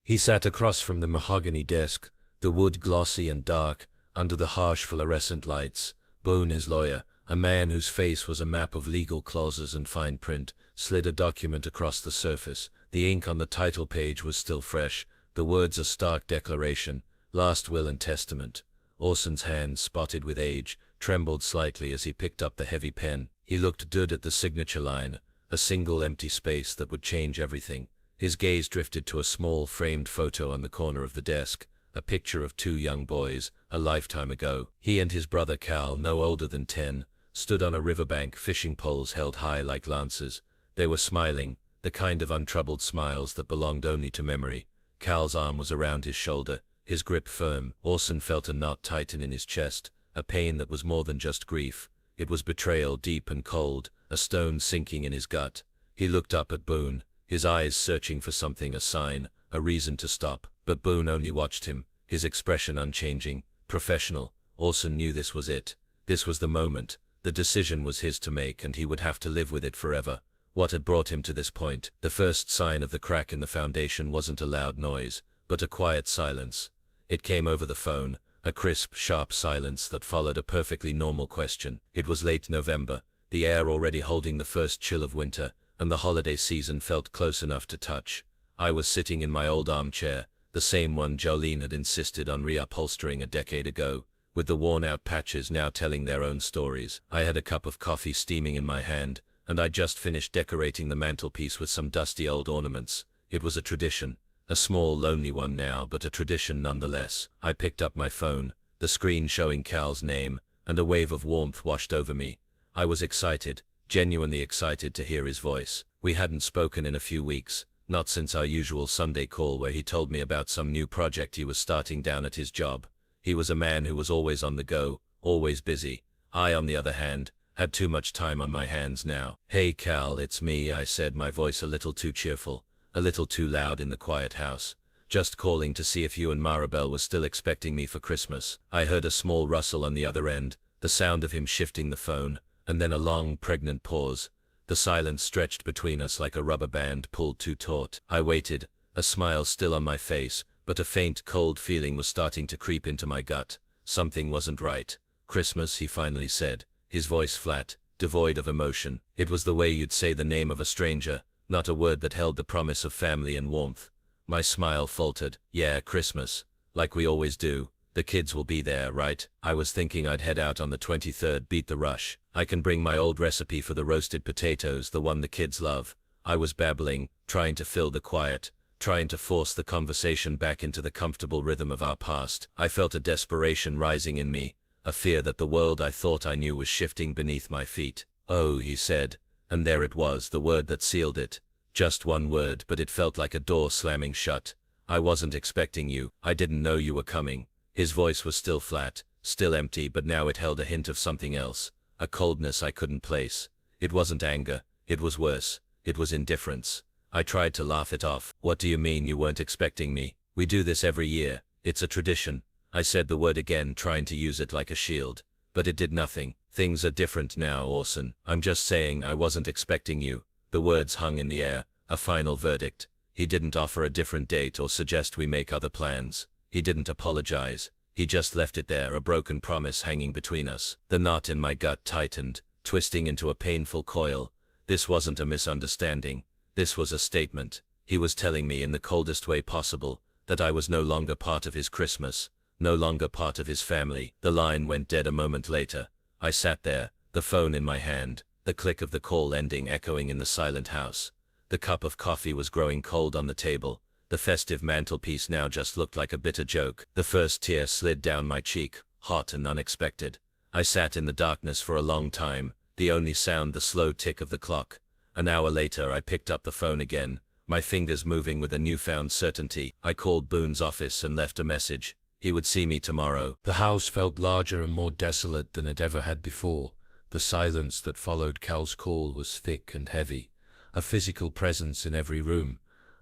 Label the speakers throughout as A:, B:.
A: He sat across from the mahogany desk, the wood glossy and dark, under the harsh fluorescent lights. Boone, his lawyer, a man whose face was a map of legal clauses and fine print, slid a document across the surface. The ink on the title page was still fresh, the words a stark declaration, last will and testament. Orson's hand, spotted with age, trembled slightly as he picked up the heavy pen. He looked dead at the signature line, a single empty space that would change everything. His gaze drifted to a small framed photo on the corner of the desk, a picture of two young boys, a lifetime ago. He and his brother Cal, no older than 10, stood on a riverbank, fishing poles held high like lances. They were smiling, the kind of untroubled smiles that belonged only to memory. Cal's arm was around his shoulder, his grip firm. Orson felt a knot tighten in his chest, a pain that was more than just grief. It was betrayal, deep and cold, a stone sinking in his gut. He looked up at Boone, his eyes searching for something, a sign, a reason to stop. But Boone only watched him, his expression unchanging, professional. Orson knew this was it. This was the moment. The decision was his to make, and he would have to live with it forever. What had brought him to this point? The first sign of the crack in the foundation wasn't a loud noise, but a quiet silence. It came over the phone, a crisp, sharp silence that followed a perfectly normal question. It was late November, the air already holding the first chill of winter, and the holiday season felt close enough to touch. I was sitting in my old armchair, the same one Jolene had insisted on reupholstering a decade ago, with the worn-out patches now telling their own stories. I had a cup of coffee steaming in my hand, and I'd just finished decorating the mantelpiece with some dusty old ornaments. It was a tradition, a small, lonely one now, but a tradition nonetheless. I picked up my phone, the screen showing Cal's name, and a wave of warmth washed over me. I was excited, genuinely excited to hear his voice. We hadn't spoken in a few weeks, not since our usual Sunday call where he told me about some new project he was starting down at his job. He was a man who was always on the go, always busy. I, on the other hand, had too much time on my hands now. "Hey Cal, it's me," I said, my voice a little too cheerful, a little too loud in the quiet house. "Just calling to see if you and Maribel were still expecting me for Christmas." I heard a small rustle on the other end, the sound of him shifting the phone, and then a long, pregnant pause. The silence stretched between us like a rubber band pulled too taut. I waited, a smile still on my face, but a faint, cold feeling was starting to creep into my gut. Something wasn't right. "Christmas," he finally said, his voice flat, devoid of emotion. It was the way you'd say the name of a stranger, not a word that held the promise of family and warmth. My smile faltered. "Yeah, Christmas. Like we always do. The kids will be there, right? I was thinking I'd head out on the 23rd, beat the rush. I can bring my old recipe for the roasted potatoes, the one the kids love." I was babbling, trying to fill the quiet, trying to force the conversation back into the comfortable rhythm of our past. I felt a desperation rising in me, a fear that the world I thought I knew was shifting beneath my feet. "Oh," he said, and there it was, the word that sealed it. Just one word, but it felt like a door slamming shut. "I wasn't expecting you. I didn't know you were coming." His voice was still flat, still empty, but now it held a hint of something else, a coldness I couldn't place. It wasn't anger, it was worse, it was indifference. I tried to laugh it off. "What do you mean you weren't expecting me? We do this every year. It's a tradition." I said the word again, trying to use it like a shield, but it did nothing. "Things are different now, Orson. I'm just saying I wasn't expecting you." The words hung in the air, a final verdict. He didn't offer a different date or suggest we make other plans. He didn't apologize. He just left it there, a broken promise hanging between us. The knot in my gut tightened, twisting into a painful coil. This wasn't a misunderstanding. This was a statement. He was telling me in the coldest way possible that I was no longer part of his Christmas, no longer part of his family. The line went dead a moment later. I sat there, the phone in my hand, the click of the call ending echoing in the silent house. The cup of coffee was growing cold on the table. The festive mantelpiece now just looked like a bitter joke. The first tear slid down my cheek, hot and unexpected. I sat in the darkness for a long time, the only sound the slow tick of the clock. An hour later I picked up the phone again, my fingers moving with a newfound certainty. I called Boone's office and left a message. He would see me tomorrow. The house felt larger and more desolate than it ever had before. The silence that followed Cal's call was thick and heavy, a physical presence in every room.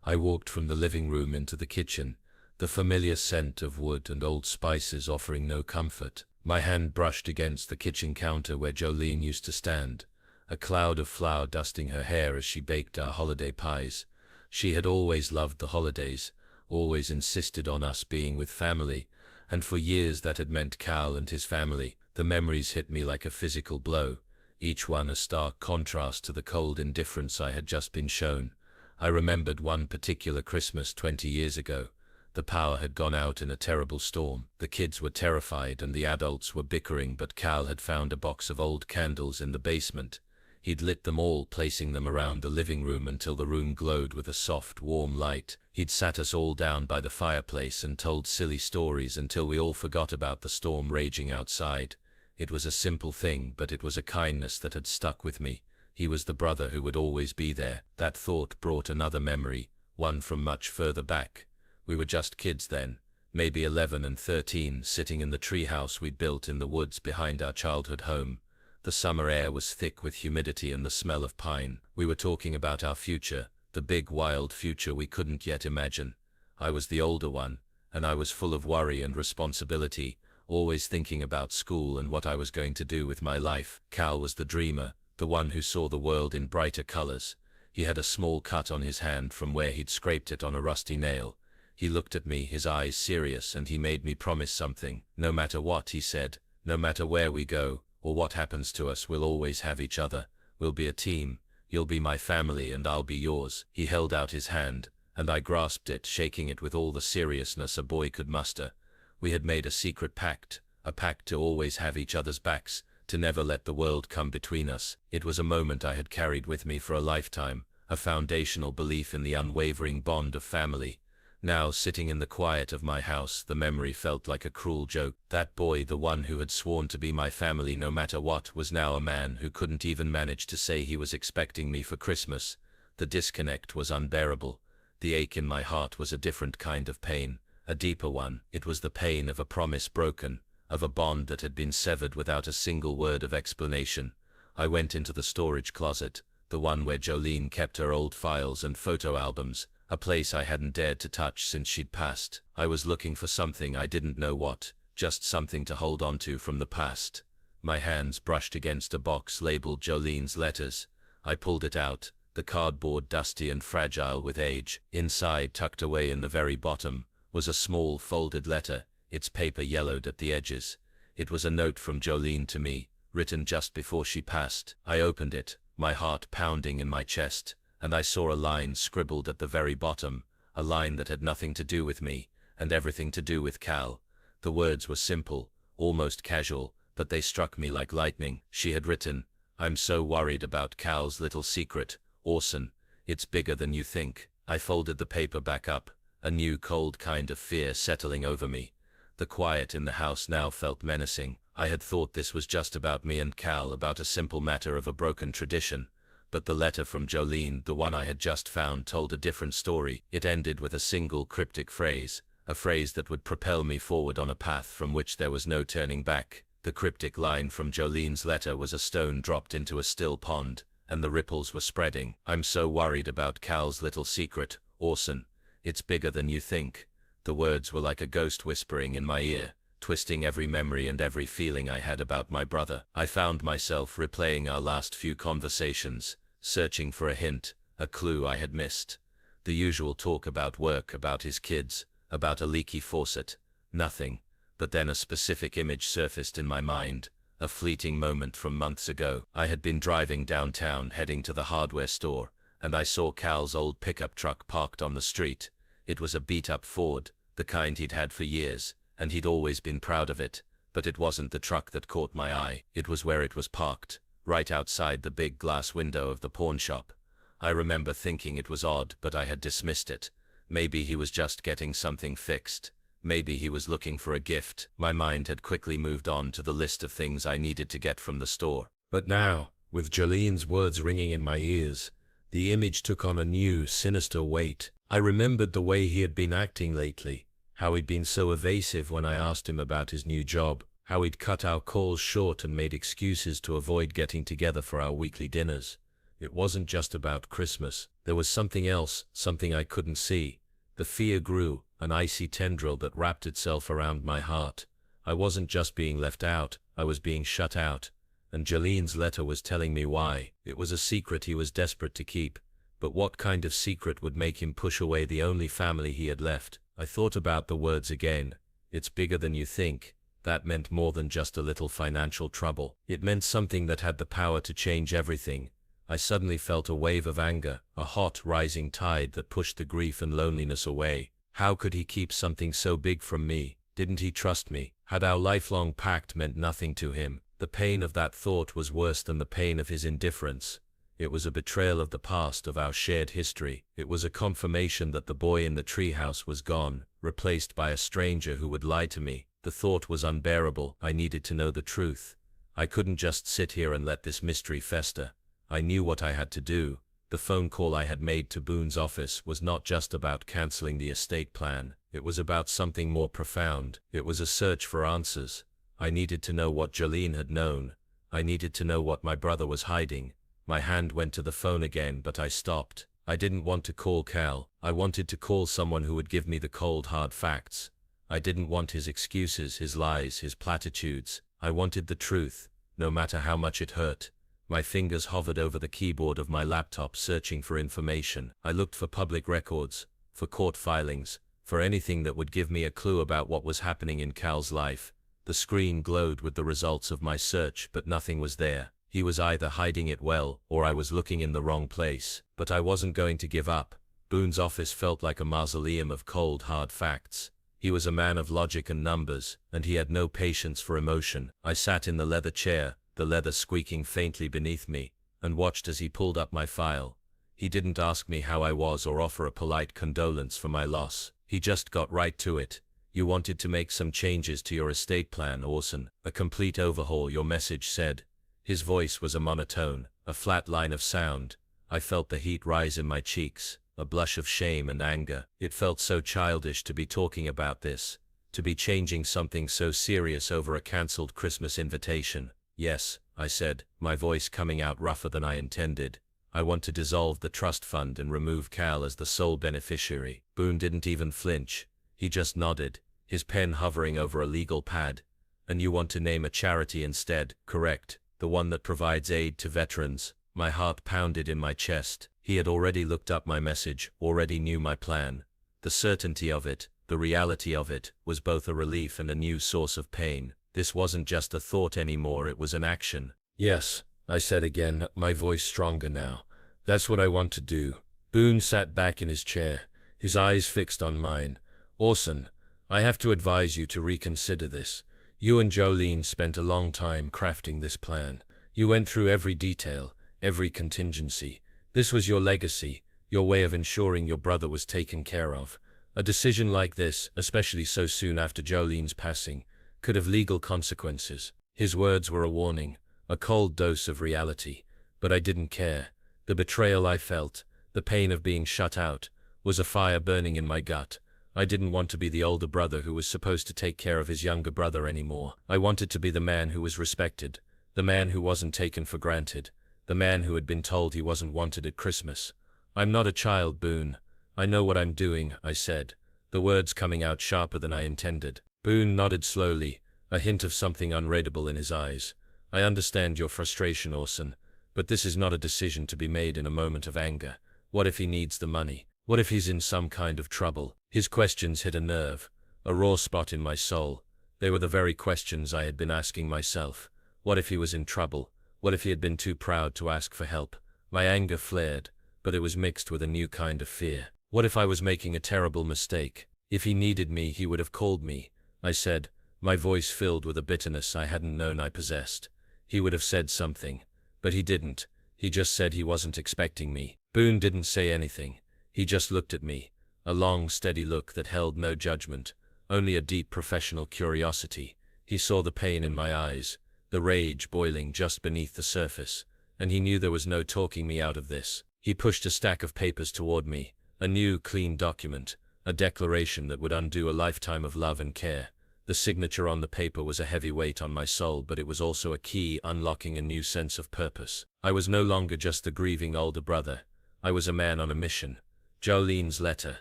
A: I walked from the living room into the kitchen, the familiar scent of wood and old spices offering no comfort. My hand brushed against the kitchen counter where Jolene used to stand, a cloud of flour dusting her hair as she baked our holiday pies. She had always loved the holidays, always insisted on us being with family, and for years that had meant Cal and his family. The memories hit me like a physical blow, each one a stark contrast to the cold indifference I had just been shown. I remembered one particular Christmas 20 years ago. The power had gone out in a terrible storm. The kids were terrified and the adults were bickering, but Cal had found a box of old candles in the basement. He'd lit them all, placing them around the living room until the room glowed with a soft, warm light. He'd sat us all down by the fireplace and told silly stories until we all forgot about the storm raging outside. It was a simple thing, but it was a kindness that had stuck with me. He was the brother who would always be there. That thought brought another memory, one from much further back. We were just kids then, maybe 11 and 13, sitting in the treehouse we'd built in the woods behind our childhood home. The summer air was thick with humidity and the smell of pine. We were talking about our future, the big wild future we couldn't yet imagine. I was the older one, and I was full of worry and responsibility, always thinking about school and what I was going to do with my life. Cal was the dreamer, the one who saw the world in brighter colors. He had a small cut on his hand from where he'd scraped it on a rusty nail. He looked at me, his eyes serious, and he made me promise something. No matter what, he said, no matter where we go, or what happens to us, we'll always have each other. We'll be a team. You'll be my family and I'll be yours. He held out his hand, and I grasped it, shaking it with all the seriousness a boy could muster. We had made a secret pact, a pact to always have each other's backs, to never let the world come between us. It was a moment I had carried with me for a lifetime, a foundational belief in the unwavering bond of family. Now, sitting in the quiet of my house, the memory felt like a cruel joke. That boy, the one who had sworn to be my family no matter what, was now a man who couldn't even manage to say he was expecting me for Christmas. The disconnect was unbearable. The ache in my heart was a different kind of pain, a deeper one. It was the pain of a promise broken, of a bond that had been severed without a single word of explanation. I went into the storage closet, the one where Jolene kept her old files and photo albums, a place I hadn't dared to touch since she'd passed. I was looking for something, I didn't know what, just something to hold on to from the past. My hands brushed against a box labeled Jolene's letters. I pulled it out, the cardboard dusty and fragile with age. Inside, tucked away in the very bottom, was a small folded letter, its paper yellowed at the edges. It was a note from Jolene to me, written just before she passed. I opened it, my heart pounding in my chest, and I saw a line scribbled at the very bottom, a line that had nothing to do with me, and everything to do with Cal. The words were simple, almost casual, but they struck me like lightning. She had written, "I'm so worried about Cal's little secret, Orson. It's bigger than you think." I folded the paper back up, a new cold kind of fear settling over me. The quiet in the house now felt menacing. I had thought this was just about me and Cal, about a simple matter of a broken tradition. But the letter from Jolene, the one I had just found, told a different story. It ended with a single cryptic phrase, a phrase that would propel me forward on a path from which there was no turning back. The cryptic line from Jolene's letter was a stone dropped into a still pond, and the ripples were spreading. "I'm so worried about Cal's little secret, Orson. It's bigger than you think." The words were like a ghost whispering in my ear, twisting every memory and every feeling I had about my brother. I found myself replaying our last few conversations, searching for a hint, a clue I had missed. The usual talk about work, about his kids, about a leaky faucet. Nothing. But then a specific image surfaced in my mind, a fleeting moment from months ago. I had been driving downtown, heading to the hardware store, and I saw Cal's old pickup truck parked on the street. It was a beat-up Ford, the kind he'd had for years, and he'd always been proud of it. But it wasn't the truck that caught my eye. It was where it was parked, right outside the big glass window of the pawn shop. I remember thinking it was odd, but I had dismissed it. Maybe he was just getting something fixed. Maybe he was looking for a gift. My mind had quickly moved on to the list of things I needed to get from the store. But now, with Jolene's words ringing in my ears, the image took on a new, sinister weight. I remembered the way he had been acting lately, how he'd been so evasive when I asked him about his new job, how he'd cut our calls short and made excuses to avoid getting together for our weekly dinners. It wasn't just about Christmas. There was something else, something I couldn't see. The fear grew, an icy tendril that wrapped itself around my heart. I wasn't just being left out, I was being shut out. And Jolene's letter was telling me why. It was a secret he was desperate to keep. But what kind of secret would make him push away the only family he had left? I thought about the words again. It's bigger than you think. That meant more than just a little financial trouble. It meant something that had the power to change everything. I suddenly felt a wave of anger, a hot, rising tide that pushed the grief and loneliness away. How could he keep something so big from me? Didn't he trust me? Had our lifelong pact meant nothing to him? The pain of that thought was worse than the pain of his indifference. It was a betrayal of the past, of our shared history. It was a confirmation that the boy in the treehouse was gone, replaced by a stranger who would lie to me. The thought was unbearable. I needed to know the truth. I couldn't just sit here and let this mystery fester. I knew what I had to do. The phone call I had made to Boone's office was not just about canceling the estate plan. It was about something more profound. It was a search for answers. I needed to know what Jolene had known. I needed to know what my brother was hiding. My hand went to the phone again, but I stopped. I didn't want to call Cal. I wanted to call someone who would give me the cold, hard facts. I didn't want his excuses, his lies, his platitudes. I wanted the truth, no matter how much it hurt. My fingers hovered over the keyboard of my laptop, searching for information. I looked for public records, for court filings, for anything that would give me a clue about what was happening in Cal's life. The screen glowed with the results of my search, but nothing was there. He was either hiding it well, or I was looking in the wrong place. But I wasn't going to give up. Boone's office felt like a mausoleum of cold, hard facts. He was a man of logic and numbers, and he had no patience for emotion. I sat in the leather chair, the leather squeaking faintly beneath me, and watched as he pulled up my file. He didn't ask me how I was or offer a polite condolence for my loss. He just got right to it. You wanted to make some changes to your estate plan, Orson. A complete overhaul, your message said. His voice was a monotone, a flat line of sound. I felt the heat rise in my cheeks, a blush of shame and anger. It felt so childish to be talking about this, to be changing something so serious over a cancelled Christmas invitation. Yes, I said, my voice coming out rougher than I intended. I want to dissolve the trust fund and remove Cal as the sole beneficiary. Boone didn't even flinch. He just nodded, his pen hovering over a legal pad. And you want to name a charity instead, correct? The one that provides aid to veterans. My heart pounded in my chest. He had already looked up my message, already knew my plan. The certainty of it, the reality of it, was both a relief and a new source of pain. This wasn't just a thought anymore, it was an action. Yes, I said again, my voice stronger now. That's what I want to do. Boone sat back in his chair, his eyes fixed on mine. Orson, I have to advise you to reconsider this. You and Jolene spent a long time crafting this plan. You went through every detail, every contingency. This was your legacy, your way of ensuring your brother was taken care of. A decision like this, especially so soon after Jolene's passing, could have legal consequences. His words were a warning, a cold dose of reality. But I didn't care. The betrayal I felt, the pain of being shut out, was a fire burning in my gut. I didn't want to be the older brother who was supposed to take care of his younger brother anymore. I wanted to be the man who was respected, the man who wasn't taken for granted, the man who had been told he wasn't wanted at Christmas. I'm not a child, Boone. I know what I'm doing, I said, the words coming out sharper than I intended. Boone nodded slowly, a hint of something unreadable in his eyes. I understand your frustration, Orson, but this is not a decision to be made in a moment of anger. What if he needs the money? What if he's in some kind of trouble? His questions hit a nerve, a raw spot in my soul. They were the very questions I had been asking myself. What if he was in trouble? What if he had been too proud to ask for help? My anger flared, but it was mixed with a new kind of fear. What if I was making a terrible mistake? If he needed me, he would have called me, I said, my voice filled with a bitterness I hadn't known I possessed. He would have said something, but he didn't. He just said he wasn't expecting me. Boone didn't say anything. He just looked at me, a long, steady look that held no judgment, only a deep professional curiosity. He saw the pain in my eyes, the rage boiling just beneath the surface, and he knew there was no talking me out of this. He pushed a stack of papers toward me, a new, clean document, a declaration that would undo a lifetime of love and care. The signature on the paper was a heavy weight on my soul, but it was also a key unlocking a new sense of purpose. I was no longer just the grieving older brother. I was a man on a mission. Jolene's letter,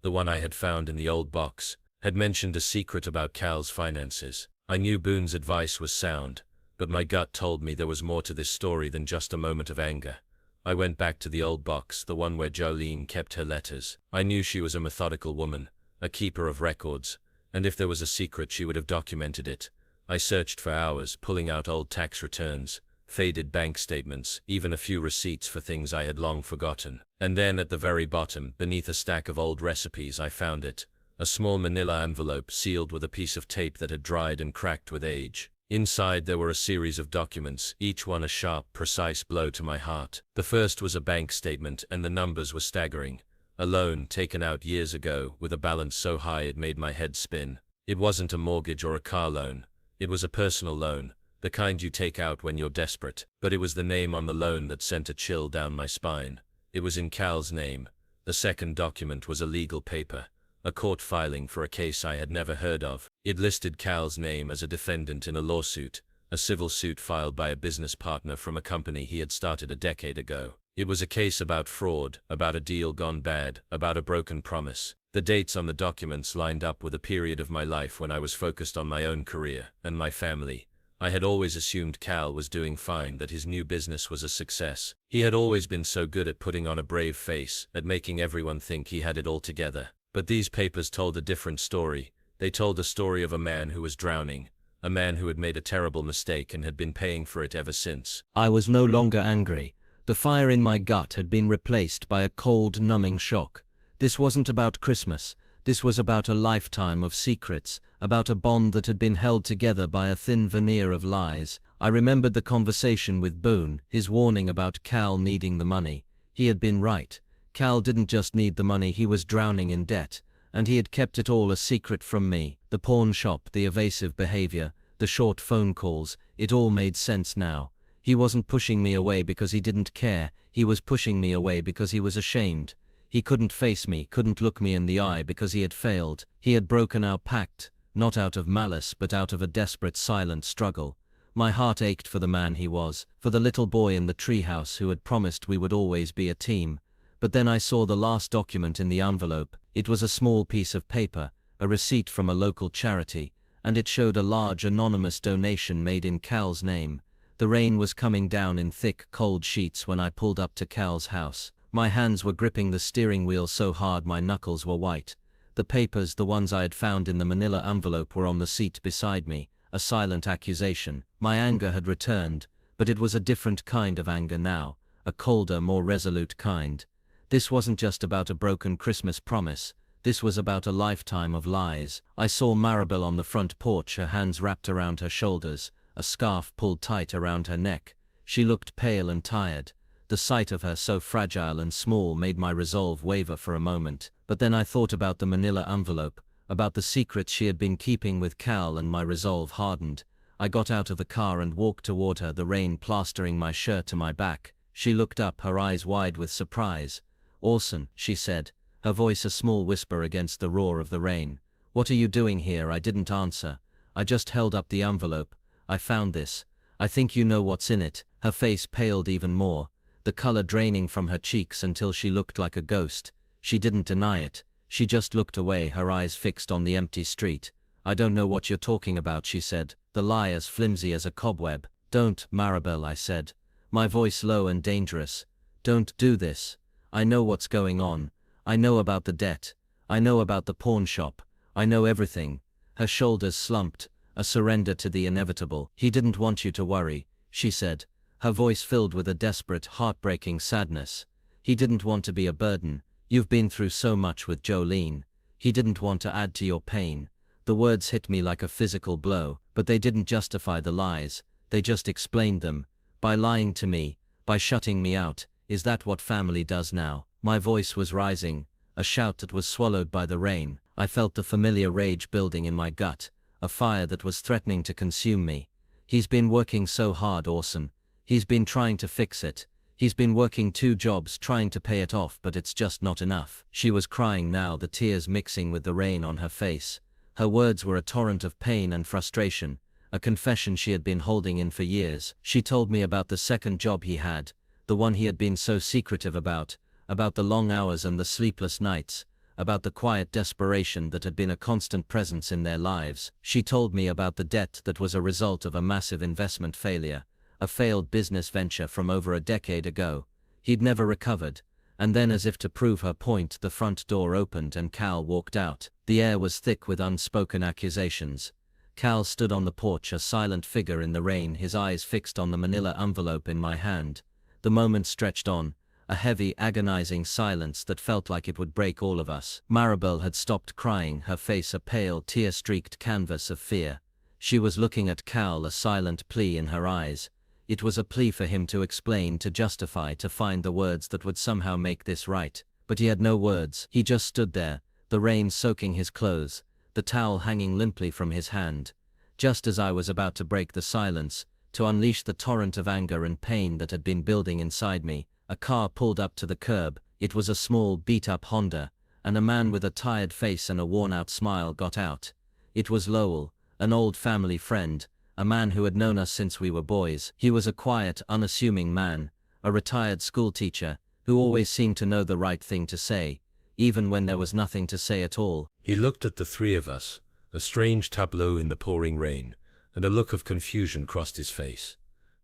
A: the one I had found in the old box, had mentioned a secret about Cal's finances. I knew Boone's advice was sound, but my gut told me there was more to this story than just a moment of anger. I went back to the old box, the one where Jolene kept her letters. I knew she was a methodical woman, a keeper of records, and if there was a secret she would have documented it. I searched for hours, pulling out old tax returns, faded bank statements, even a few receipts for things I had long forgotten. And then at the very bottom, beneath a stack of old recipes, I found it. A small manila envelope sealed with a piece of tape that had dried and cracked with age. Inside there were a series of documents, each one a sharp, precise blow to my heart. The first was a bank statement, and the numbers were staggering. A loan taken out years ago, with a balance so high it made my head spin. It wasn't a mortgage or a car loan. It was a personal loan, the kind you take out when you're desperate. But it was the name on the loan that sent a chill down my spine. It was in Cal's name. The second document was a legal paper, a court filing for a case I had never heard of. It listed Cal's name as a defendant in a lawsuit, a civil suit filed by a business partner from a company he had started a decade ago. It was a case about fraud, about a deal gone bad, about a broken promise. The dates on the documents lined up with a period of my life when I was focused on my own career and my family. I had always assumed Cal was doing fine, that his new business was a success. He had always been so good at putting on a brave face, at making everyone think he had it all together. But these papers told a different story. They told a story of a man who was drowning, a man who had made a terrible mistake and had been paying for it ever since.
B: I was no longer angry. The fire in my gut had been replaced by a cold, numbing shock. This wasn't about Christmas. This was about a lifetime of secrets, about a bond that had been held together by a thin veneer of lies. I remembered the conversation with Boone, his warning about Cal needing the money. He had been right. Cal didn't just need the money, he was drowning in debt, and he had kept it all a secret from me. The pawn shop, the evasive behavior, the short phone calls, it all made sense now. He wasn't pushing me away because he didn't care, he was pushing me away because he was ashamed. He couldn't face me, couldn't look me in the eye because he had failed. He had broken our pact, not out of malice but out of a desperate silent struggle. My heart ached for the man he was, for the little boy in the treehouse who had promised we would always be a team. But then I saw the last document in the envelope. It was a small piece of paper, a receipt from a local charity, and it showed a large anonymous donation made in Cal's name. The rain was coming down in thick, cold sheets when I pulled up to Cal's house. My hands were gripping the steering wheel so hard my knuckles were white. The papers, the ones I had found in the manila envelope, were on the seat beside me, a silent accusation. My anger had returned, but it was a different kind of anger now, a colder, more resolute kind. This wasn't just about a broken Christmas promise, this was about a lifetime of lies. I saw Maribel on the front porch, her hands wrapped around her shoulders, a scarf pulled tight around her neck. She looked pale and tired. The sight of her so fragile and small made my resolve waver for a moment. But then I thought about the manila envelope, about the secrets she had been keeping with Cal, and my resolve hardened. I got out of the car and walked toward her, the rain plastering my shirt to my back. She looked up, her eyes wide with surprise. "Orson," she said, her voice a small whisper against the roar of the rain. "What are you doing here?" I didn't answer. I just held up the envelope. "I found this. I think you know what's in it." Her face paled even more, the color draining from her cheeks until she looked like a ghost. She didn't deny it. She just looked away, her eyes fixed on the empty street. "I don't know what you're talking about," she said, the lie as flimsy as a cobweb. "Don't, Maribel," I said, my voice low and dangerous. "Don't do this. I know what's going on. I know about the debt. I know about the pawn shop. I know everything." Her shoulders slumped, a surrender to the inevitable. "He didn't want you to worry," she said, her voice filled with a desperate, heartbreaking sadness. "He didn't want to be a burden. You've been through so much with Jolene. He didn't want to add to your pain." The words hit me like a physical blow, but they didn't justify the lies. They just explained them. By lying to me, by shutting me out. Is that what family does now? My voice was rising, a shout that was swallowed by the rain. I felt the familiar rage building in my gut, a fire that was threatening to consume me. "He's been working so hard, Orson. He's been trying to fix it. He's been working 2 jobs trying to pay it off, but it's just not enough." She was crying now, the tears mixing with the rain on her face. Her words were a torrent of pain and frustration, a confession she had been holding in for years. She told me about the second job he had, the one he had been so secretive about the long hours and the sleepless nights, about the quiet desperation that had been a constant presence in their lives. She told me about the debt that was a result of a massive investment failure, a failed business venture from over a decade ago. He'd never recovered. And then, as if to prove her point, the front door opened and Cal walked out. The air was thick with unspoken accusations. Cal stood on the porch, a silent figure in the rain, his eyes fixed on the manila envelope in my hand. The moment stretched on, a heavy, agonizing silence that felt like it would break all of us. Maribel had stopped crying, her face a pale, tear-streaked canvas of fear. She was looking at Cal, a silent plea in her eyes. It was a plea for him to explain, to justify, to find the words that would somehow make this right. But he had no words. He just stood there, the rain soaking his clothes, the towel hanging limply from his hand. Just as I was about to break the silence, to unleash the torrent of anger and pain that had been building inside me, a car pulled up to the curb. It was a small, beat-up Honda, and a man with a tired face and a worn-out smile got out. It was Lowell, an old family friend, a man who had known us since we were boys. He was a quiet, unassuming man, a retired schoolteacher, who always seemed to know the right thing to say, even when there was nothing to say at all.
A: He looked at the three of us, a strange tableau in the pouring rain, and a look of confusion crossed his face.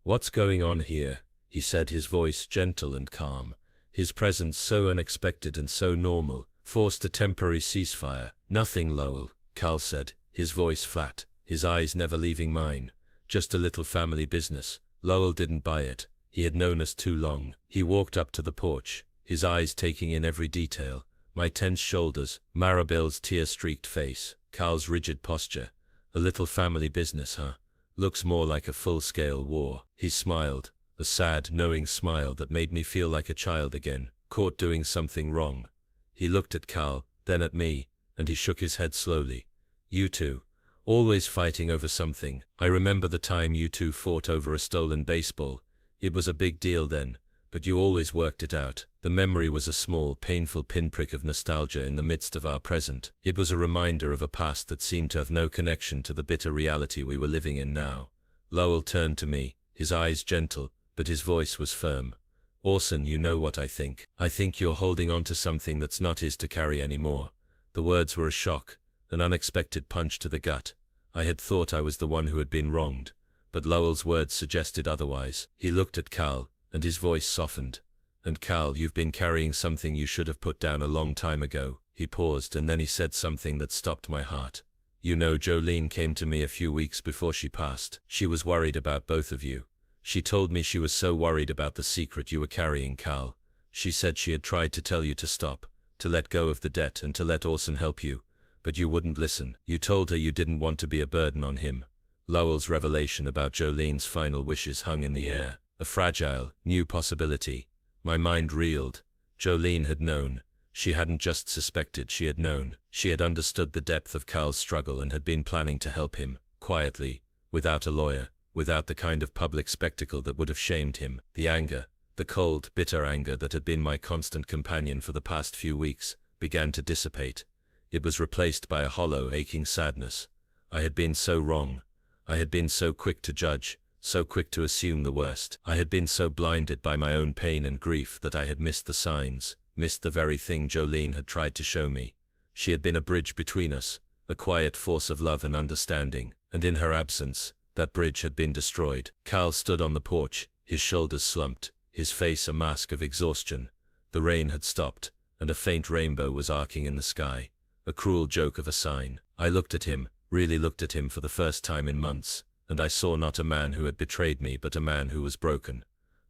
A: "What's going on here?" he said, his voice gentle and calm. His presence so unexpected and so normal, forced a temporary ceasefire. "Nothing, Lowell," Cal said, his voice flat, his eyes never leaving mine. "Just a little family business." Lowell didn't buy it. He had known us too long. He walked up to the porch, his eyes taking in every detail. My tense shoulders, Maribel's tear-streaked face, Cal's rigid posture. "A little family business, huh? Looks more like a full-scale war." He smiled, a sad, knowing smile that made me feel like a child again, caught doing something wrong. He looked at Cal, then at me, and he shook his head slowly. "You two, always fighting over something. I remember the time you two fought over a stolen baseball. It was a big deal then, but you always worked it out." The memory was a small, painful pinprick of nostalgia in the midst of our present. It was a reminder of a past that seemed to have no connection to the bitter reality we were living in now. Lowell turned to me, his eyes gentle, but his voice was firm. "Orson, you know what I think. I think you're holding on to something that's not his to carry anymore." The words were a shock, an unexpected punch to the gut. I had thought I was the one who had been wronged, but Lowell's words suggested otherwise. He looked at Cal, and his voice softened. "And Cal, you've been carrying something you should have put down a long time ago." He paused, and then he said something that stopped my heart. "You know, Jolene came to me a few weeks before she passed. She was worried about both of you. She told me she was so worried about the secret you were carrying, Cal. She said she had tried to tell you to stop, to let go of the debt and to let Orson help you, but you wouldn't listen. You told her you didn't want to be a burden on him." Lowell's revelation about Jolene's final wishes hung in the air, a fragile, new possibility. My mind reeled. Jolene had known. She hadn't just suspected, she had known. She had understood the depth of Cal's struggle and had been planning to help him, quietly, without a lawyer, without the kind of public spectacle that would have shamed him. The anger, the cold, bitter anger that had been my constant companion for the past few weeks, began to dissipate. It was replaced by a hollow, aching sadness. I had been so wrong. I had been so quick to judge, so quick to assume the worst. I had been so blinded by my own pain and grief that I had missed the signs, missed the very thing Jolene had tried to show me. She had been a bridge between us, a quiet force of love and understanding, and in her absence, that bridge had been destroyed. Cal stood on the porch, his shoulders slumped, his face a mask of exhaustion. The rain had stopped, and a faint rainbow was arcing in the sky, a cruel joke of a sign. I looked at him, really looked at him for the first time in months, and I saw not a man who had betrayed me but a man who was broken.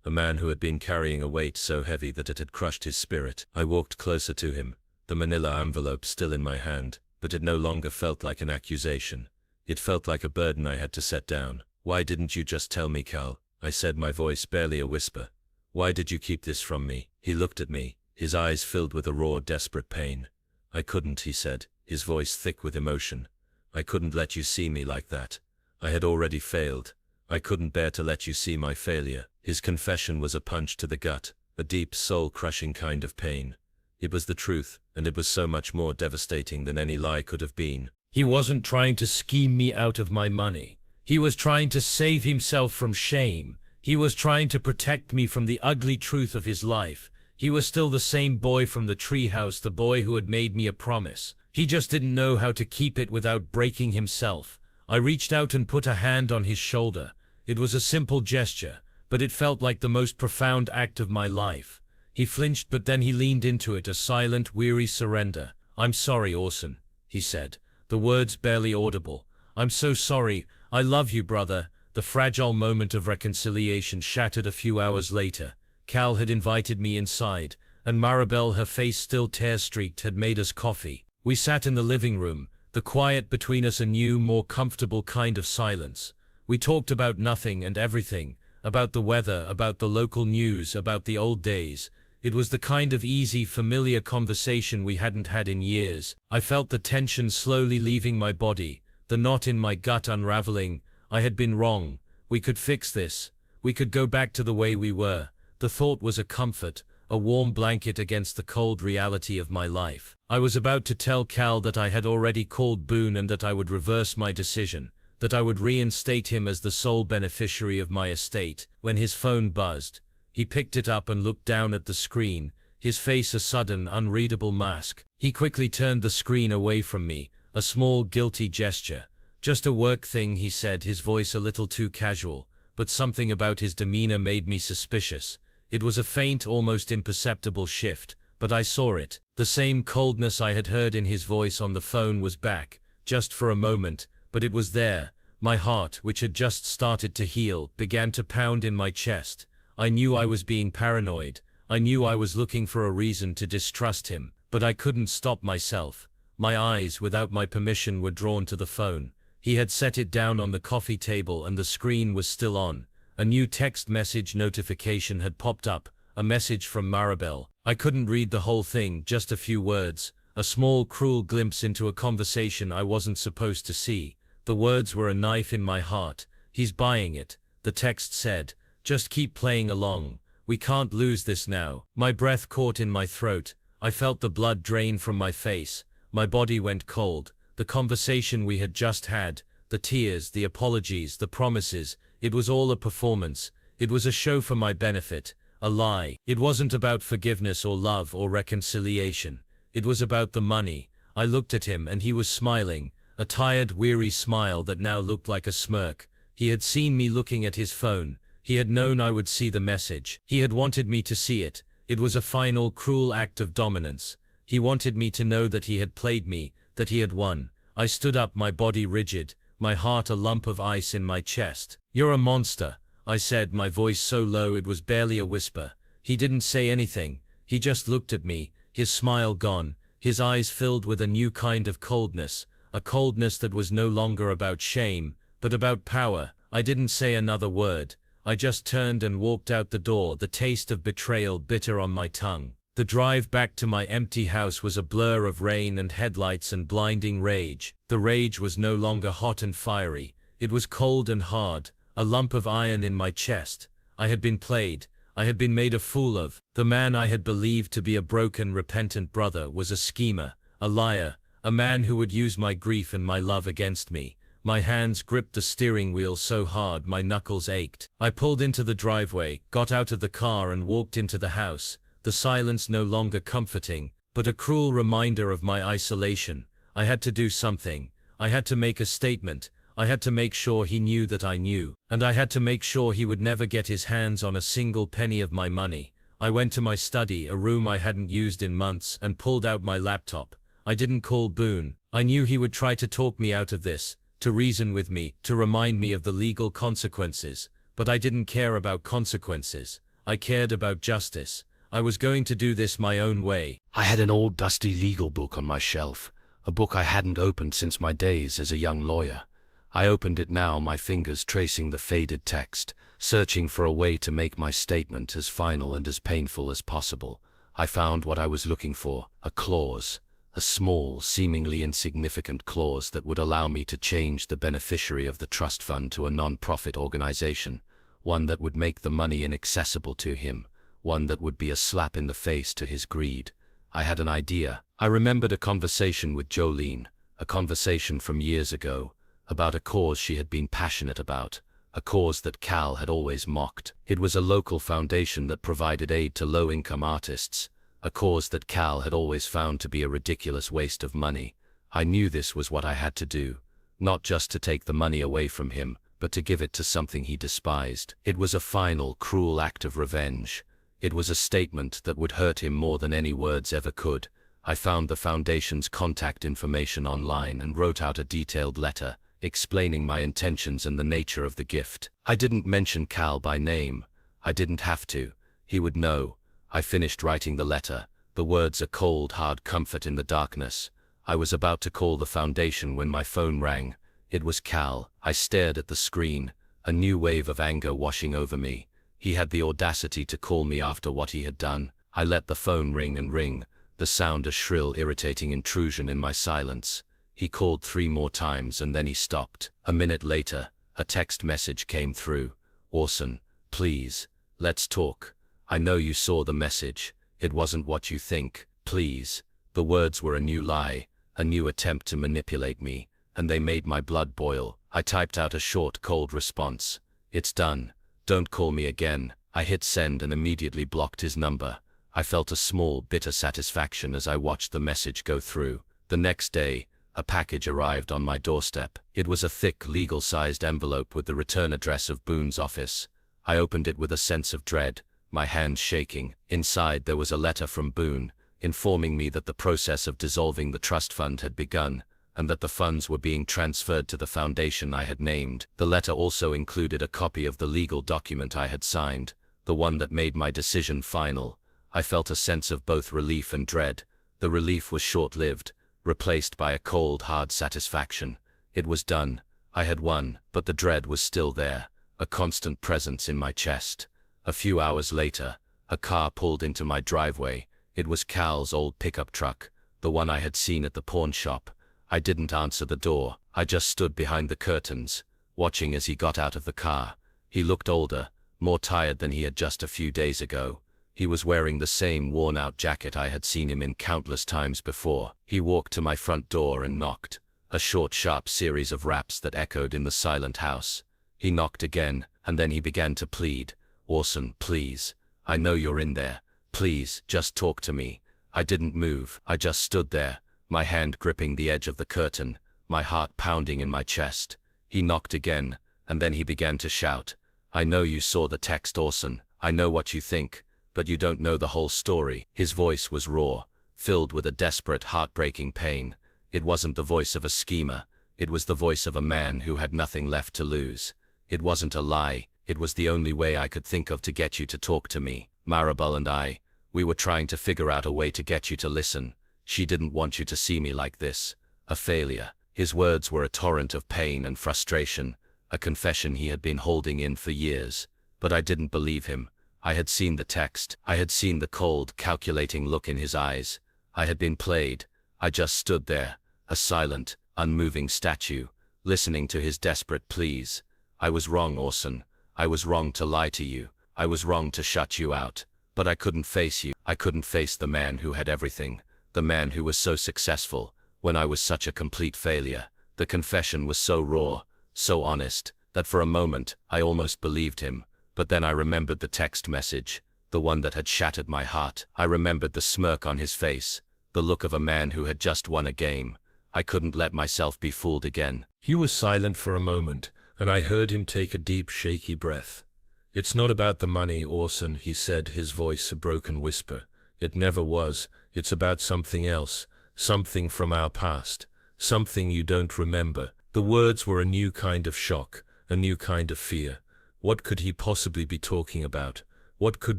A: A man who had been carrying a weight so heavy that it had crushed his spirit. I walked closer to him, the manila envelope still in my hand, but it no longer felt like an accusation. It felt like a burden I had to set down. "Why didn't you just tell me, Cal?" I said, my voice barely a whisper. "Why did you keep this from me?" He looked at me, his eyes filled with a raw, desperate pain. "I couldn't," he said, his voice thick with emotion. "I couldn't let you see me like that. I had already failed. I couldn't bear to let you see my failure." His confession was a punch to the gut, a deep, soul-crushing kind of pain. It was the truth, and it was so much more devastating than any lie could have been.
C: He wasn't trying to scheme me out of my money. He was trying to save himself from shame. He was trying to protect me from the ugly truth of his life. He was still the same boy from the treehouse, the boy who had made me a promise. He just didn't know how to keep it without breaking himself. I reached out and put a hand on his shoulder. It was a simple gesture, but it felt like the most profound act of my life. He flinched, but then he leaned into it, a silent, weary surrender. "I'm sorry, Orson," he said, the words barely audible. "I'm so sorry. I love you, brother." The fragile moment of reconciliation shattered a few hours later. Cal had invited me inside, and Maribel, her face still tear-streaked, had made us coffee. We sat in the living room, the quiet between us a new, more comfortable kind of silence. We talked about nothing and everything, about the weather, about the local news, about the old days. It was the kind of easy, familiar conversation we hadn't had in years. I felt the tension slowly leaving my body, the knot in my gut unraveling. I had been wrong. We could fix this. We could go back to the way we were. The thought was a comfort, a warm blanket against the cold reality of my life. I was about to tell Cal that I had already called Boone and that I would reverse my decision, that I would reinstate him as the sole beneficiary of my estate, when his phone buzzed. He picked it up and looked down at the screen, his face a sudden, unreadable mask. He quickly turned the screen away from me, a small, guilty gesture. "Just a work thing," he said, his voice a little too casual, but something about his demeanor made me suspicious. It was a faint, almost imperceptible shift, but I saw it. The same coldness I had heard in his voice on the phone was back, just for a moment, but it was there. My heart, which had just started to heal, began to pound in my chest. I knew I was being paranoid. I knew I was looking for a reason to distrust him, but I couldn't stop myself. My eyes, without my permission, were drawn to the phone. He had set it down on the coffee table and the screen was still on. A new text message notification had popped up, a message from Maribel. I couldn't read the whole thing, just a few words, a small, cruel glimpse into a conversation I wasn't supposed to see. The words were a knife in my heart. "He's buying it," the text said. "Just keep playing along. We can't lose this now." My breath caught in my throat. I felt the blood drain from my face. My body went cold. The conversation we had just had, the tears, the apologies, the promises, it was all a performance. It was a show for my benefit, a lie. It wasn't about forgiveness or love or reconciliation. It was about the money. I looked at him and he was smiling, a tired, weary smile that now looked like a smirk. He had seen me looking at his phone. He had known I would see the message. He had wanted me to see it. It was a final, cruel act of dominance. He wanted me to know that he had played me, that he had won. I stood up, my body rigid, my heart a lump of ice in my chest. "You're a monster," I said, my voice so low it was barely a whisper. He didn't say anything. He just looked at me, his smile gone, his eyes filled with a new kind of coldness, a coldness that was no longer about shame, but about power. I didn't say another word. I just turned and walked out the door, the taste of betrayal bitter on my tongue. The drive back to my empty house was a blur of rain and headlights and blinding rage. The rage was no longer hot and fiery. It was cold and hard, a lump of iron in my chest. I had been played. I had been made a fool of. The man I had believed to be a broken, repentant brother was a schemer, a liar, a man who would use my grief and my love against me. My hands gripped the steering wheel so hard my knuckles ached. I pulled into the driveway, got out of the car and walked into the house. The silence no longer comforting, but a cruel reminder of my isolation. I had to do something. I had to make a statement. I had to make sure he knew that I knew. And I had to make sure he would never get his hands on a single penny of my money. I went to my study, a room I hadn't used in months, and pulled out my laptop. I didn't call Boone. I knew he would try to talk me out of this, to reason with me, to remind me of the legal consequences. But I didn't care about consequences. I cared about justice. I was going to do this my own way.
A: I had an old dusty legal book on my shelf, a book I hadn't opened since my days as a young lawyer. I opened it now, my fingers tracing the faded text, searching for a way to make my statement as final and as painful as possible. I found what I was looking for, a clause, a small, seemingly insignificant clause that would allow me to change the beneficiary of the trust fund to a non-profit organization, one that would make the money inaccessible to him, one that would be a slap in the face to his greed. I had an idea. I remembered a conversation with Jolene, a conversation from years ago, about a cause she had been passionate about, a cause that Cal had always mocked. It was a local foundation that provided aid to low-income artists, a cause that Cal had always found to be a ridiculous waste of money. I knew this was what I had to do, not just to take the money away from him, but to give it to something he despised. It was a final, cruel act of revenge. It was a statement that would hurt him more than any words ever could. I found the Foundation's contact information online and wrote out a detailed letter, explaining my intentions and the nature of the gift. I didn't mention Cal by name. I didn't have to. He would know. I finished writing the letter, the words a cold, hard comfort in the darkness. I was about to call the Foundation when my phone rang. It was Cal. I stared at the screen, a new wave of anger washing over me. He had the audacity to call me after what he had done. I let the phone ring and ring, the sound a shrill, irritating intrusion in my silence. He called 3 more times and then he stopped. A minute later, a text message came through. "Orson, please, let's talk. I know you saw the message. It wasn't what you think. Please." The words were a new lie, a new attempt to manipulate me, and they made my blood boil. I typed out a short, cold response. "It's done. Don't call me again." I hit send and immediately blocked his number. I felt a small, bitter satisfaction as I watched the message go through. The next day, a package arrived on my doorstep. It was a thick, legal-sized envelope with the return address of Boone's office. I opened it with a sense of dread, my hands shaking. Inside there was a letter from Boone, informing me that the process of dissolving the trust fund had begun, and that the funds were being transferred to the foundation I had named. The letter also included a copy of the legal document I had signed, the one that made my decision final. I felt a sense of both relief and dread. The relief was short-lived, replaced by a cold, hard satisfaction. It was done. I had won, but the dread was still there, a constant presence in my chest. A few hours later, a car pulled into my driveway. It was Cal's old pickup truck, the one I had seen at the pawn shop. I didn't answer the door. I just stood behind the curtains, watching as he got out of the car. He looked older, more tired than he had just a few days ago. He was wearing the same worn-out jacket I had seen him in countless times before. He walked to my front door and knocked, a short, sharp series of raps that echoed in the silent house. He knocked again, and then he began to plead. "Orson, please. I know you're in there. Please, just talk to me." I didn't move. I just stood there, my hand gripping the edge of the curtain, my heart pounding in my chest. He knocked again, and then he began to shout. "I know you saw the text, Orson. I know what you think, but you don't know the whole story." His voice was raw, filled with a desperate, heartbreaking pain. It wasn't the voice of a schemer. It was the voice of a man who had nothing left to lose. It wasn't a lie. It was the only way I could think of to get you to talk to me. Maribel and I, we were trying to figure out a way to get you to listen. She didn't want you to see me like this, a failure. His words were a torrent of pain and frustration, a confession he had been holding in for years. But I didn't believe him. I had seen the text. I had seen the cold, calculating look in his eyes. I had been played. I just stood there, a silent, unmoving statue, listening to his desperate pleas. I was wrong, Orson. I was wrong to lie to you. I was wrong to shut you out. But I couldn't face you. I couldn't face the man who had everything, the man who was so successful, when I was such a complete failure. The confession was so raw, so honest, that for a moment, I almost believed him. But then I remembered the text message, the one that had shattered my heart. I remembered the smirk on his face, the look of a man who had just won a game. I couldn't let myself be fooled again.
C: He was silent for a moment, and I heard him take a deep, shaky breath. "It's not about the money, Orson," he said, his voice a broken whisper. "It never was. It's about something else, something from our past, something you don't remember." The words were a new kind of shock, a new kind of fear. What could he possibly be talking about? What could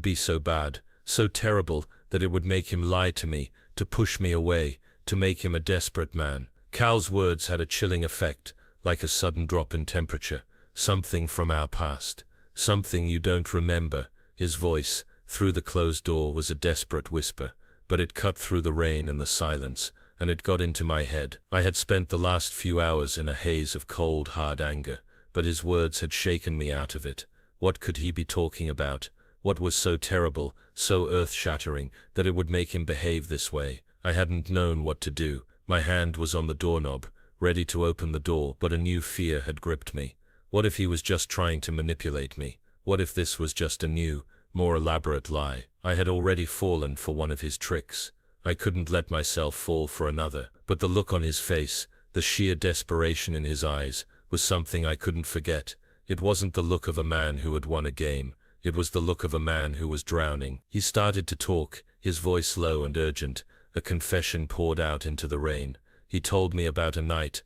C: be so bad, so terrible, that it would make him lie to me, to push me away, to make him a desperate man? Cal's words had a chilling effect, like a sudden drop in temperature. Something from our past, something you don't remember. His voice, through the closed door, was a desperate whisper, but it cut through the rain and the silence, and it got into my head. I had spent the last few hours in a haze of cold, hard anger, but his words had shaken me out of it. What could he be talking about? What was so terrible, so earth-shattering, that it would make him behave this way? I hadn't known what to do. My hand was on the doorknob, ready to open the door, but a new fear had gripped me. What if he was just trying to manipulate me? What if this was just a new, more elaborate lie? I had already fallen for one of his tricks. I couldn't let myself fall for another. But the look on his face, the sheer desperation in his eyes, was something I couldn't forget.
A: It wasn't the look of a man who had won a game. It was the look of a man who was drowning. He started to talk, his voice low and urgent. A confession poured out into the rain. He told me about a night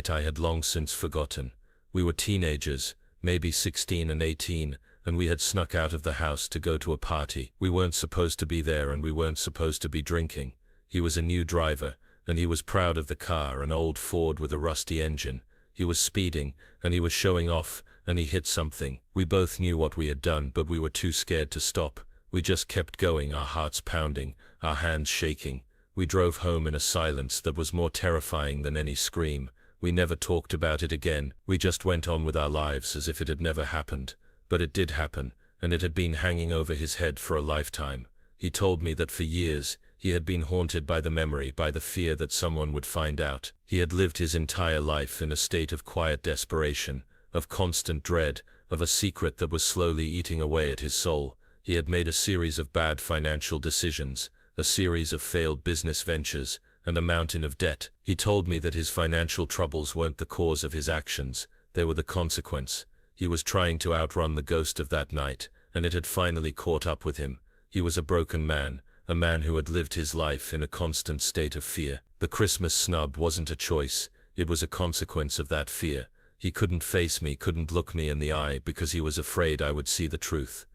A: I had long since forgotten. We were teenagers, maybe 16 and 18, and we had snuck out of the house to go to a party. We weren't supposed to be there and we weren't supposed to be drinking. He was a new driver, and he was proud of the car, an old Ford with a rusty engine. He was speeding, and he was showing off, and he hit something. We both knew what we had done, but we were too scared to stop. We just kept going, our hearts pounding, our hands shaking. We drove home in a silence that was more terrifying than any scream. We never talked about it again. We just went on with our lives as if it had never happened. But it did happen, and it had been hanging over his head for a lifetime. He told me that for years, he had been haunted by the memory, by the fear that someone would find out. He had lived his entire life in a state of quiet desperation, of constant dread, of a secret that was slowly eating away at his soul. He had made a series of bad financial decisions, a series of failed business ventures, and a mountain of debt. He told me that his financial troubles weren't the cause of his actions, they were the consequence. He was trying to outrun the ghost of that night, and it had finally caught up with him. He was a broken man, a man who had lived his life in a constant state of fear. The Christmas snub wasn't a choice, it was a consequence of that fear. He couldn't face me, couldn't look me in the eye because he was afraid I would see the truth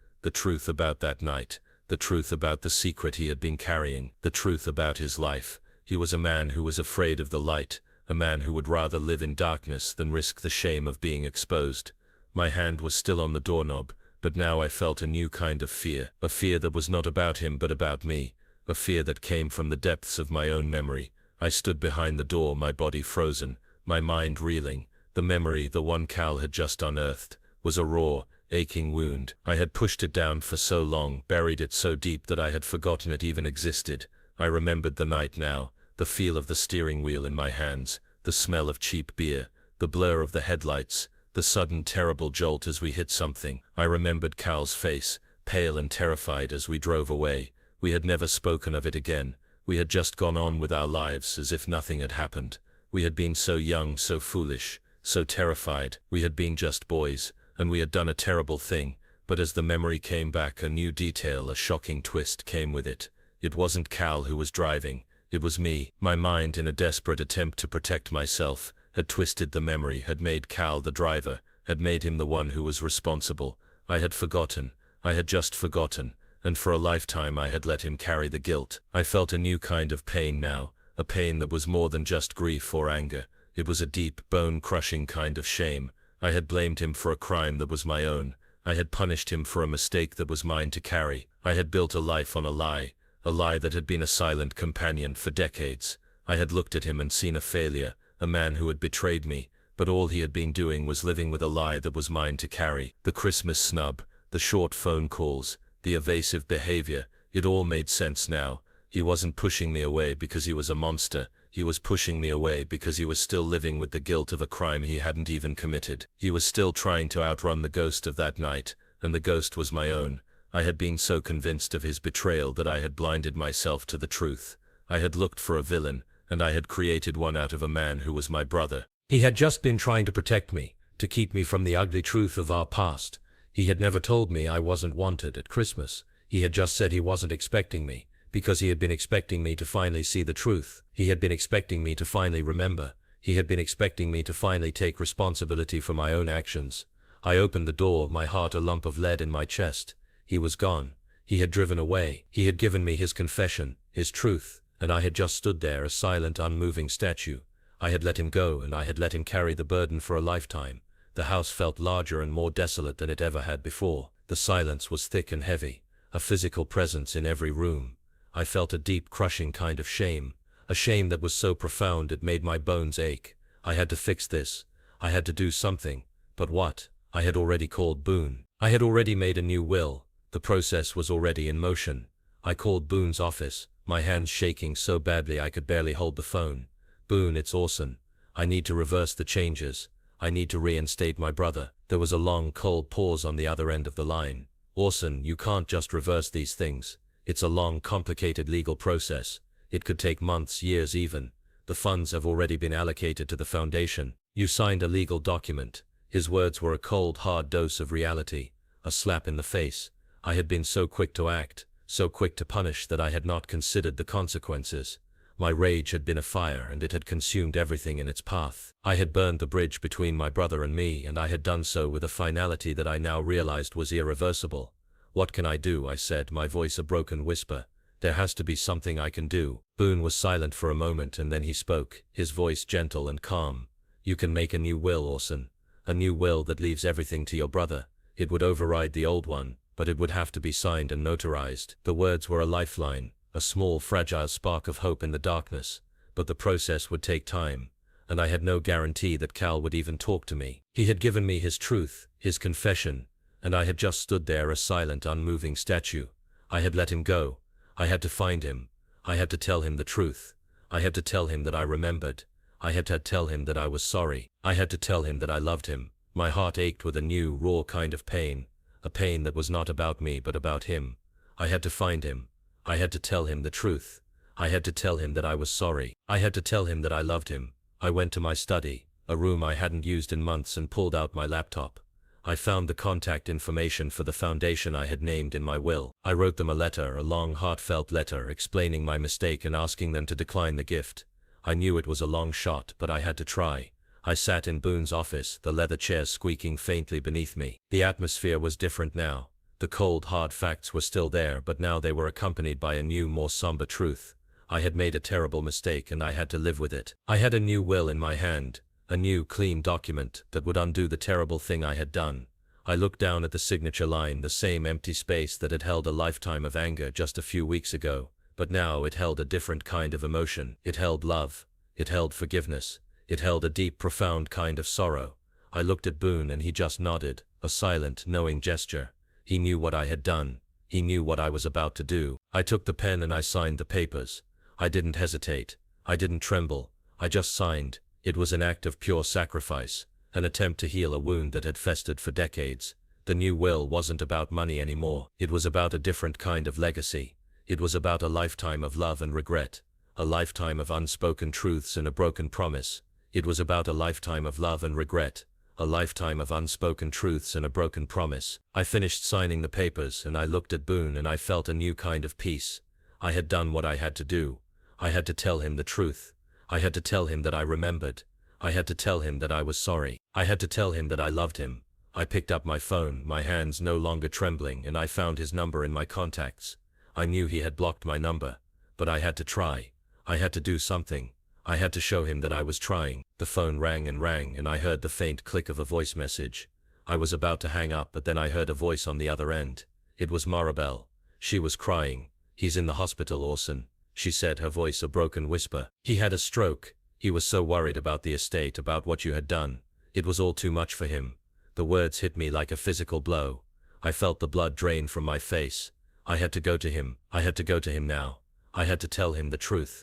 A: about that night, the truth about the secret he had been carrying, the truth about his life. He was a man who was afraid of the light, a man who would rather live in darkness than risk the shame of being exposed. My hand was still on the doorknob, but now I felt a new kind of fear, a fear that was not about him but about me, a fear that came from the depths of my own memory. I stood behind the door, my body frozen, my mind reeling. The memory, the one Cal had just unearthed, was a raw, aching wound. I had pushed it down for so long, buried it so deep that I had forgotten it even existed. I remembered the night now, the feel of the steering wheel in my hands, the smell of cheap beer, the blur of the headlights, the sudden terrible jolt as we hit something. I remembered Cal's face, pale and terrified as we drove away. We had never spoken of it again. We had just gone on with our lives as if nothing had happened. We had been so young, so foolish, so terrified. We had been just boys, and we had done a terrible thing. But as the memory came back, a new detail, a shocking twist came with it. It wasn't Cal who was driving. It was me. My mind, in a desperate attempt to protect myself, had twisted the memory, had made Cal the driver, had made him the one who was responsible. I had forgotten. I had just forgotten, and for a lifetime I had let him carry the guilt. I felt a new kind of pain now, a pain that was more than just grief or anger. It was a deep, bone-crushing kind of shame. I had blamed him for a crime that was my own. I had punished him for a mistake that was mine to carry. I had built a life on a lie that had been a silent companion for decades. I had looked at him and seen a failure, a man who had betrayed me, but all he had been doing was living with a lie that was mine to carry. The Christmas snub, the short phone calls, the evasive behavior, it all made sense now. He wasn't pushing me away because he was a monster. He was pushing me away because he was still living with the guilt of a crime he hadn't even committed. He was still trying to outrun the ghost of that night, and the ghost was my own. I had been so convinced of his betrayal that I had blinded myself to the truth. I had looked for a villain, and I had created one out of a man who was my brother.
C: He had just been trying to protect me, to keep me from the ugly truth of our past. He had never told me I wasn't wanted at Christmas. He had just said he wasn't expecting me, because he had been expecting me to finally see the truth. He had been expecting me to finally remember. He had been expecting me to finally take responsibility for my own actions. I opened the door, my heart a lump of lead in my chest. He was gone. He had driven away. He had given me his confession, his truth, and I had just stood there, a silent, unmoving statue. I had let him go, and I had let him carry the burden for a lifetime. The house felt larger and more desolate than it ever had before. The silence was thick and heavy, a physical presence in every room. I felt a deep, crushing kind of shame, a shame that was so profound it made my bones ache. I had to fix this. I had to do something. But what? I had already called Boone. I had already made a new will. The process was already in motion. I called Boone's office, my hands shaking so badly I could barely hold the phone. Boone, it's Orson. I need to reverse the changes. I need to reinstate my brother. There was a long, cold pause on the other end of the line. Orson, you can't just reverse these things. It's a long, complicated legal process. It could take months, years even. The funds have already been allocated to the foundation. You signed a legal document.
A: His words were a cold, hard dose of reality, a slap in the face. I had been so quick to act, so quick to punish that I had not considered the consequences. My rage had been a fire and it had consumed everything in its path. I had burned the bridge between my brother and me, and I had done so with a finality that I now realized was irreversible. "What can I do?" I said, my voice a broken whisper. "There has to be something I can do." Boone was silent for a moment and then he spoke, his voice gentle and calm. "You can make a new will, Orson. A new will that leaves everything to your brother. It would override the old one, but it would have to be signed and notarized." The words were a lifeline, a small fragile spark of hope in the darkness, but the process would take time, and I had no guarantee that Cal would even talk to me. He had given me his truth, his confession, and I had just stood there a silent, unmoving statue. I had let him go. I had to find him. I had to tell him the truth. I had to tell him that I remembered. I had to tell him that I was sorry. I had to tell him that I loved him. My heart ached with a new, raw kind of pain, a pain that was not about me but about him. I had to find him. I had to tell him the truth. I had to tell him that I was sorry. I had to tell him that I loved him. I went to my study, a room I hadn't used in months, and pulled out my laptop. I found the contact information for the foundation I had named in my will. I wrote them a letter, a long, heartfelt letter, explaining my mistake and asking them to decline the gift. I knew it was a long shot, but I had to try. I sat in Boone's office, the leather chairs squeaking faintly beneath me. The atmosphere was different now. The cold, hard facts were still there, but now they were accompanied by a new, more somber truth. I had made a terrible mistake and I had to live with it. I had a new will in my hand, a new, clean document that would undo the terrible thing I had done. I looked down at the signature line, the same empty space that had held a lifetime of anger just a few weeks ago, but now it held a different kind of emotion. It held love. It held forgiveness. It held a deep, profound kind of sorrow. I looked at Boone and he just nodded, a silent, knowing gesture. He knew what I had done. He knew what I was about to do. I took the pen and I signed the papers. I didn't hesitate. I didn't tremble. I just signed. It was an act of pure sacrifice, an attempt to heal a wound that had festered for decades. The new will wasn't about money anymore. It was about a different kind of legacy. It was about a lifetime of love and regret, a lifetime of unspoken truths and a broken promise. It was about a lifetime of love and regret, a lifetime of unspoken truths and a broken promise. I finished signing the papers and I looked at Boone and I felt a new kind of peace. I had done what I had to do. I had to tell him the truth. I had to tell him that I remembered. I had to tell him that I was sorry. I had to tell him that I loved him. I picked up my phone, my hands no longer trembling, and I found his number in my contacts. I knew he had blocked my number, but I had to try. I had to do something. I had to show him that I was trying. The phone rang and I heard the faint click of a voice message. I was about to hang up, but then I heard a voice on the other end. It was Maribel. She was crying. "He's in the hospital, Orson," she said, her voice a broken whisper. "He had a stroke. He was so worried about the estate, about what you had done. It was all too much for him." The words hit me like a physical blow. I felt the blood drain from my face. I had to go to him. I had to go to him now. I had to tell him the truth.